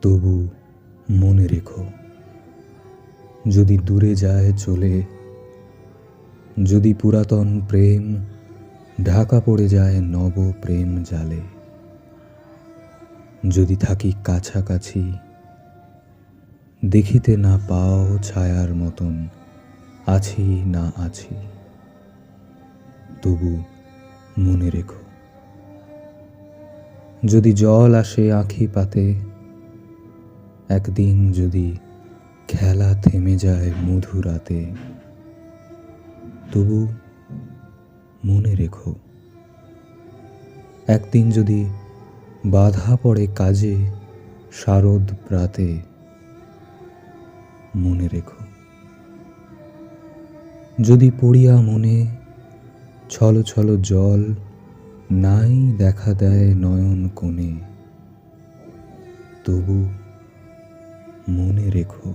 তবু মনে রেখো, যদি দূরে যায় চলে, যদি পুরাতন প্রেম ঢাকা পড়ে যায় নব প্রেম জালে, যদি থাকি কাছাকাছি দেখিতে না পাও ছায়ার মতন আছি না আছি, তবু মনে রেখো, যদি জল আসে আঁখি পাতে, একদিন যদি খেলা থেমে যায় মধুরাতে, তবু মনে রেখো, একদিন যদি বাধা পড়ে কাজে শারদ প্রাতে, মনে রেখো, যদি পড়িয়া মনে ছল ছল জল নাই দেখা দেয় নয়ন কোণে, তবু মনে রেখো।